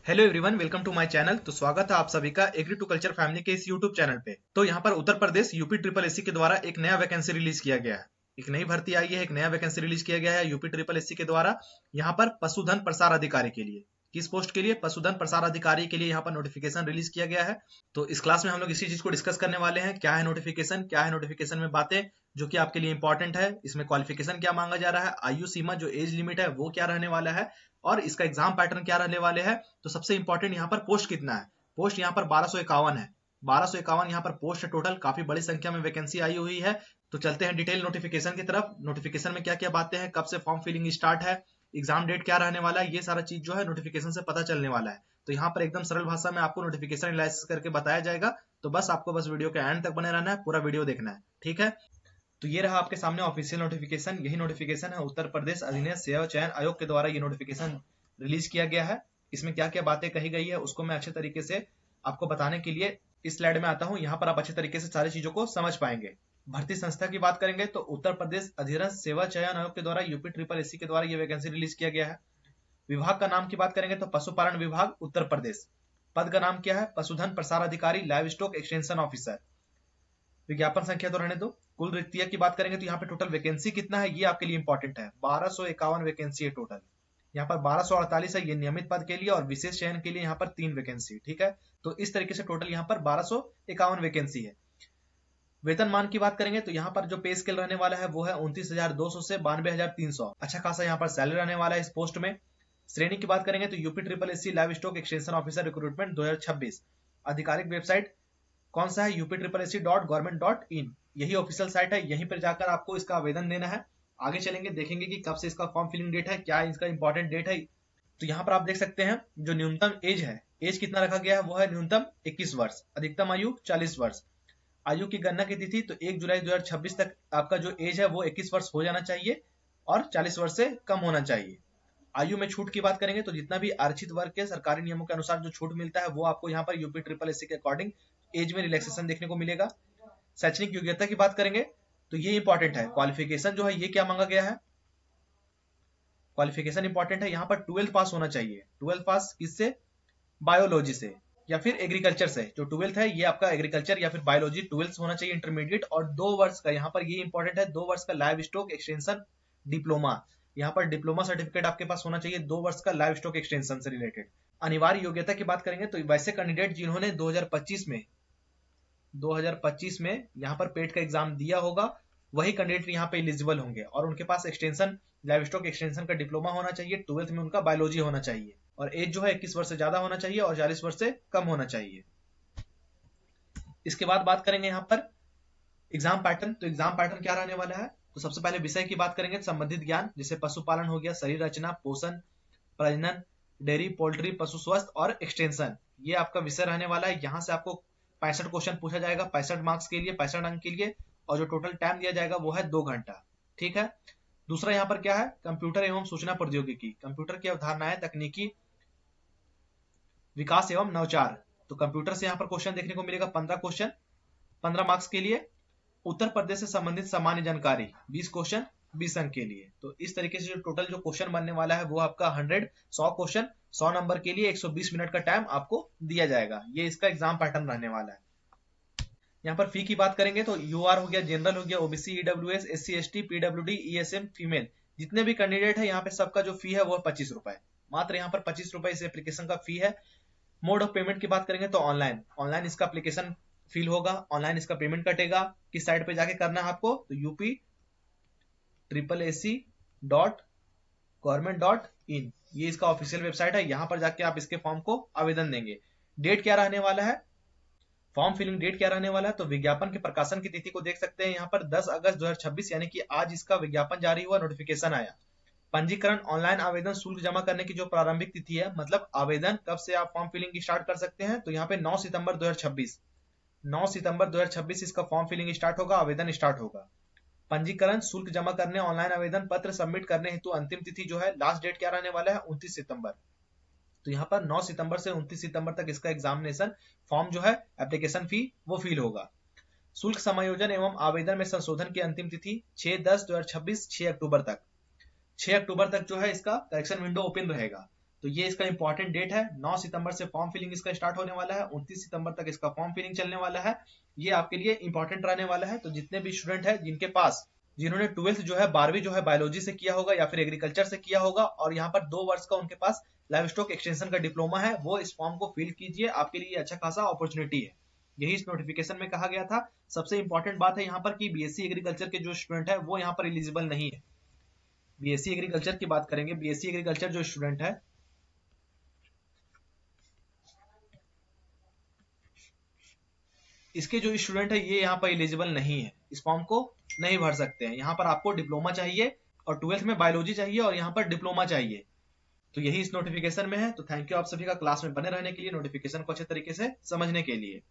Hello everyone, welcome to my channel. तो स्वागत है आप सभी का एग्री टू कल्चर फैमिली के इस यूट्यूब चैनल पे। तो यहाँ पर Uttar Pradesh UP triple SC के द्वारा एक नया वैकेंसी रिलीज किया गया है। एक नई भर्ती आई है, एक नया वैकेंसी रिलीज किया गया है यूपी ट्रिपल एससी के द्वारा। यहाँ पर पशुधन प्रसार अधिकारी के लिए, किस पोस्ट के लिए? पशुधन प्रसार अधिकारी के लिए यहाँ पर नोटिफिकेशन रिलीज किया गया है। तो इस क्लास में हम लोग इसी चीज को डिस्कस करने वाले हैं। क्या है नोटिफिकेशन, क्या है नोटिफिकेशन में बातें जो कि आपके लिए इंपॉर्टेंट है, इसमें क्वालिफिकेशन क्या मांगा जा रहा है, आयु सीमा जो एज लिमिट है वो क्या रहने वाला है, और इसका एग्जाम पैटर्न क्या रहने वाले हैं। तो सबसे इंपॉर्टेंट यहाँ पर पोस्ट कितना है। पोस्ट यहाँ पर 1251 है। 1251 यहाँ पर पोस्ट है टोटल। काफी बड़ी संख्या में वैकेंसी आई हुई है। तो चलते हैं डिटेल नोटिफिकेशन की तरफ। नोटिफिकेशन में क्या क्या बातें हैं, कब से फॉर्म फिलिंग स्टार्ट है, एग्जाम डेट क्या रहने वाला है, ये सारा चीज जो है नोटिफिकेशन से पता चलने वाला है। तो यहाँ पर एकदम सरल भाषा में आपको नोटिफिकेशन एनालिसिस करके बताया जाएगा। तो बस आपको बस वीडियो के एंड तक बने रहना है, पूरा वीडियो देखना है, ठीक है। तो ये रहा आपके सामने ऑफिशियल नोटिफिकेशन। यही नोटिफिकेशन है उत्तर प्रदेश अधीनस्थ सेवा चयन आयोग के द्वारा ये नोटिफिकेशन रिलीज किया गया है। इसमें क्या क्या बातें कही गई है उसको मैं अच्छे तरीके से आपको बताने के लिए इस स्लाइड में आता हूं। यहाँ पर आप अच्छे तरीके से सारी चीजों को समझ पाएंगे। भर्ती संस्था की बात करेंगे तो उत्तर प्रदेश अधीनस्थ सेवा चयन आयोग के द्वारा यूपी ट्रिपल एससी के द्वारा ये वैकेंसी रिलीज किया गया है। विभाग का नाम की बात करेंगे तो पशुपालन विभाग उत्तर प्रदेश। पद का नाम क्या है? पशुधन प्रसार अधिकारी, लाइव स्टॉक एक्सटेंशन ऑफिसर। विज्ञापन संख्या तो रहने दो। कुल रिक्तियां की बात करेंगे तो यहाँ पे टोटल वैकेंसी कितना है ये आपके लिए इंपॉर्टेंट है। 1251 वैकेंसी है टोटल। यहाँ पर 1248 है ये नियमित पद के लिए, और विशेष चयन के लिए यहाँ पर 3 वैकेंसी, ठीक है। तो इस तरीके से टोटल यहाँ पर 1251 वैकेंसी है। वेतनमान की बात करेंगे तो यहाँ पर जो पे स्केल रहने वाला है वो है 29,200 से 92,300। अच्छा खासा यहाँ पर सैलरी रहने वाला है इस पोस्ट में। श्रेणी की बात करेंगे तो UP triple SC live stock extension officer recruitment 2026। आधिकारिक वेबसाइट कौन सा है? UP-SSC.government.in। यही ऑफिशियल साइट है, यहीं पर जाकर आपको इसका आवेदन देना है। आगे चलेंगे, देखेंगे कि कब से इसका फॉर्म फिलिंग डेट है, क्या इसका इंपॉर्टेंट डेट है। तो यहाँ पर आप देख सकते हैं जो न्यूनतम एज है, एज कितना रखा गया है वो है न्यूनतम 21 वर्ष, अधिकतम आयु 40 वर्ष। आयु की गणना की तिथि तो 1 जुलाई 2026 तक आपका जो एज है वो 21 वर्ष हो जाना चाहिए और 40 वर्ष से कम होना चाहिए। आयु में छूट की बात करेंगे तो जितना भी आरक्षित वर्ग के सरकारी नियमों के अनुसार जो छूट मिलता है वो आपको यहाँ पर यूपी ट्रिपल एससी के अकॉर्डिंग एज में रिलैक्सेशन देखने को मिलेगा। शैक्षणिक योग्यता की बात करेंगे तो ये इंपॉर्टेंट है। क्वालिफिकेशन जो है ये क्या मांगा गया है? क्वालिफिकेशन इंपॉर्टेंट है। यहाँ पर 12th पास होना चाहिए। 12th पास किससे? बायोलॉजी से या फिर एग्रीकल्चर से। जो 12th है ये आपका एग्रीकल्चर या फिर बायोलॉजी 12th होना चाहिए इंटरमीडिएट। और 2 वर्ष का यहाँ पर ये इंपॉर्टेंट है, 2 वर्ष का लाइव स्टॉक एक्सटेंशन डिप्लोमा। यहाँ पर डिप्लोमा सर्टिफिकेट आपके पास होना चाहिए 2 वर्ष का लाइव स्टॉक एक्सटेंशन से रिलेटेड। अनिवार्य योग्यता की बात करेंगे तो वैसे कैंडिडेट जिन्होंने 2025 में यहाँ पर पेट का एग्जाम दिया होगा वही कैंडिडेट यहाँ पे एलिजिबल होंगे, और उनके पास एक्सटेंशन लाइव स्टॉक एक्सटेंशन का डिप्लोमा होना चाहिए। 12th में उनका बायोलॉजी होना चाहिए, और एज जो है 21 वर्ष से ज्यादा होना चाहिए और 40 वर्ष से कम होना चाहिए। इसके बाद बात करेंगे यहाँ पर एग्जाम पैटर्न। तो एग्जाम पैटर्न क्या रहने वाला है? तो सबसे पहले विषय की बात करेंगे, संबंधित ज्ञान जैसे पशुपालन हो गया, शरीर रचना, पोषण, प्रजनन, डेयरी, पोल्ट्री, पशु स्वास्थ्य और एक्सटेंशन, ये आपका विषय रहने वाला है। यहाँ से आपको 65 क्वेश्चन पूछा जाएगा, 65 मार्क्स के लिए, 65 अंक के लिए, और जो टोटल टाइम दिया जाएगा वो है 2 घंटा, ठीक है। दूसरा यहाँ पर क्या है? कंप्यूटर एवं सूचना प्रौद्योगिकी। कंप्यूटर की अवधारणाएं, तकनीकी विकास एवं नवचार। तो कंप्यूटर से यहाँ पर क्वेश्चन देखने को मिलेगा 15 क्वेश्चन, 15 मार्क्स के लिए। उत्तर प्रदेश से संबंधित सामान्य जानकारी 20 क्वेश्चन, 20 अंक के लिए। तो इस तरीके से जो टोटल जो क्वेश्चन बनने वाला है वो आपका 100 क्वेश्चन 100 नंबर के लिए 120 मिनट का टाइम आपको दिया जाएगा। ये इसका एग्जाम पैटर्न रहने वाला है। यहाँ पर फी की बात करेंगे तो यूआर हो गया, जनरल हो गया, OBC, EWS, SC, ST, PWD, ESM, female, जितने भी कैंडिडेट है यहाँ पे सबका जो फी है वो 25 रुपए, मात्र यहाँ पर 25 रुपए इस एप्लीकेशन का फी है। मोड ऑफ पेमेंट की बात करेंगे तो ऑनलाइन, ऑनलाइन इसका एप्लीकेशन फिल होगा, ऑनलाइन इसका पेमेंट कटेगा। किस साइट पे जाके करना है आपको? तो UP-SSC.government.in, ये इसका ऑफिशियल वेबसाइट है। यहाँ पर जाके आप इसके फॉर्म को आवेदन देंगे। डेट क्या रहने वाला है? फॉर्म फिलिंग डेट क्या रहने वाला है? तो विज्ञापन के प्रकाशन की तिथि को देख सकते हैं यहाँ पर 10 अगस्त 2026, यानी कि आज इसका विज्ञापन जारी हुआ, नोटिफिकेशन आया। पंजीकरण ऑनलाइन आवेदन शुल्क जमा करने की जो प्रारंभिक तिथि है, मतलब आवेदन कब से आप फॉर्म फिलिंग स्टार्ट कर सकते हैं, तो यहाँ पे 9 सितंबर 2026, 9 सितंबर 2026 इसका फॉर्म फिलिंग स्टार्ट होगा, आवेदन स्टार्ट होगा। पंजीकरण शुल्क जमा करने, ऑनलाइन आवेदन पत्र सबमिट करने हेतु अंतिम तिथि जो है, लास्ट डेट क्या रहने वाला है? 29 सितंबर। तो यहाँ पर 9 सितंबर से 29 सितंबर तक इसका एग्जामिनेशन फॉर्म जो है, एप्लीकेशन फी वो फिल होगा। शुल्क समायोजन एवं आवेदन में संशोधन की अंतिम तिथि 6/10/2026, 6 अक्टूबर तक। 6 अक्टूबर तक जो है इसका करेक्शन विंडो ओपन रहेगा। तो ये इसका इंपॉर्टेंट डेट है। 9 सितंबर से फॉर्म फिलिंग इसका स्टार्ट होने वाला है, 29 सितंबर तक इसका फॉर्म फिलिंग चलने वाला है। ये आपके लिए इंपॉर्टेंट रहने वाला है। तो जितने भी स्टूडेंट है जिनके पास, जिन्होंने 12th जो है 12वीं जो है बायोलॉजी से किया होगा या फिर एग्रीकल्चर से किया होगा और यहाँ पर 2 वर्ष का उनके पास लाइव स्टॉक एक्सटेंशन का डिप्लोमा है, वो इस फॉर्म को फिल कीजिए, आपके लिए अच्छा खासा अपॉर्चुनिटी है। यही इस नोटिफिकेशन में कहा गया था। सबसे इंपॉर्टेंट बात है यहाँ पर कि बीएससी एग्रीकल्चर के जो स्टूडेंट है वो यहाँ पर एलिजिबल नहीं है। बीएससी एग्रीकल्चर की बात करेंगे, बीएससी एग्रीकल्चर जो स्टूडेंट है, इसके जो स्टूडेंट है ये यहाँ पर एलिजिबल नहीं है, इस फॉर्म को नहीं भर सकते हैं। यहाँ पर आपको डिप्लोमा चाहिए और 12th में बायोलॉजी चाहिए और यहाँ पर डिप्लोमा चाहिए। तो यही इस नोटिफिकेशन में है। तो थैंक यू आप सभी का क्लास में बने रहने के लिए, नोटिफिकेशन को अच्छे तरीके से समझने के लिए।